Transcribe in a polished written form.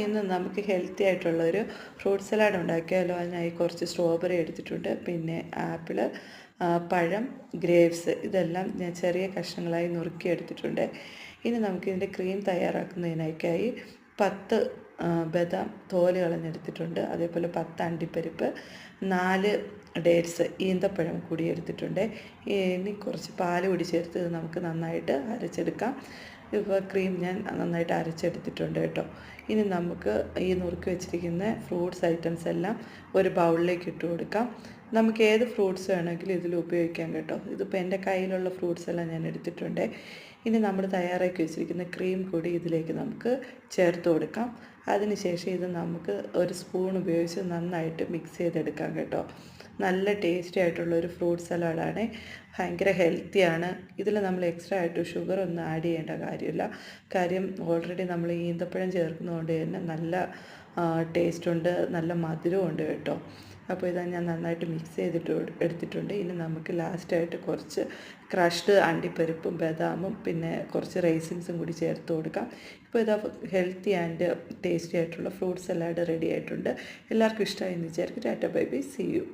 ഇന്ന് നമുക്ക് ഹെൽത്തി ആയിട്ടുള്ളൊരു ഫ്രൂട്ട് സലാഡ് ഉണ്ടാക്കിയാലോ. അതിനായി കുറച്ച് സ്ട്രോബെറി എടുത്തിട്ടുണ്ട്, പിന്നെ ആപ്പിള്, പഴം, ഗ്രേപ്സ് ഇതെല്ലാം ഞാൻ ചെറിയ കഷ്ണങ്ങളായി നുറുക്കി എടുത്തിട്ടുണ്ട്. ഇനി നമുക്കിതിൻ്റെ ക്രീം തയ്യാറാക്കുന്നതിനായി 10 ബദാം തോല് കളഞ്ഞെടുത്തിട്ടുണ്ട്, അതേപോലെ 10 അണ്ടിപ്പരിപ്പ്, 4 ഡേറ്റ്സ് ഈന്തപ്പഴം കൂടി എടുത്തിട്ടുണ്ട്. ഇനി കുറച്ച് പാൽ കൂടി ചേർത്ത് ഇത് നമുക്ക് നന്നായിട്ട് അരച്ചെടുക്കാം. ഇപ്പോൾ ക്രീം ഞാൻ നന്നായിട്ട് അരച്ചെടുത്തിട്ടുണ്ട് കേട്ടോ. ഇനി നമുക്ക് ഈ നുറുക്കി വെച്ചിരിക്കുന്ന ഫ്രൂട്ട്സ് ഐറ്റംസ് എല്ലാം ഒരു ബൗളിലേക്ക് ഇട്ട് കൊടുക്കാം. നമുക്ക് ഏത് ഫ്രൂട്ട്സ് വേണമെങ്കിലും ഇതിൽ ഉപയോഗിക്കാം കേട്ടോ. ഇതിപ്പോൾ എൻ്റെ കയ്യിലുള്ള ഫ്രൂട്ട്സ് എല്ലാം ഞാൻ എടുത്തിട്ടുണ്ട്. ഇനി നമ്മൾ തയ്യാറാക്കി വെച്ചിരിക്കുന്ന ക്രീം കൂടി ഇതിലേക്ക് നമുക്ക് ചേർത്ത് കൊടുക്കാം. അതിനുശേഷം ഇത് നമുക്ക് ഒരു സ്പൂൺ ഉപയോഗിച്ച് നന്നായിട്ട് മിക്സ് ചെയ്തെടുക്കാം കേട്ടോ. നല്ല ടേസ്റ്റി ആയിട്ടുള്ളൊരു ഫ്രൂട്ട് സലാഡാണ്, ഭയങ്കര ഹെൽത്തിയാണ്. ഇതിൽ നമ്മൾ എക്സ്ട്രാ ആയിട്ട് ഷുഗർ ഒന്നും ആഡ് ചെയ്യേണ്ട കാര്യമില്ല. കാര്യം ഓൾറെഡി നമ്മൾ ഈന്തപ്പഴം ചേർക്കുന്നതുകൊണ്ട് തന്നെ നല്ല ടേസ്റ്റുണ്ട്, നല്ല മധുരമുണ്ട് കേട്ടോ. അപ്പോൾ ഇതാ ഞാൻ നന്നായിട്ട് മിക്സ് ചെയ്തിട്ട് എടുത്തിട്ടുണ്ട്. ഇനി നമുക്ക് ലാസ്റ്റായിട്ട് കുറച്ച് ക്രഷ്ഡ് അണ്ടിപ്പരിപ്പും ബദാമും പിന്നെ കുറച്ച് റൈസിൻസും കൂടി ചേർത്ത് കൊടുക്കാം. ഇപ്പോൾ ഇതാ ഹെൽത്തി ആൻഡ് ടേസ്റ്റി ആയിട്ടുള്ള ഫ്രൂട്ട് സലാഡ് റെഡി ആയിട്ടുണ്ട്. എല്ലാവർക്കും ഇഷ്ടമായി എന്ന് വിചാരിക്കും. Tata bye bye, see U.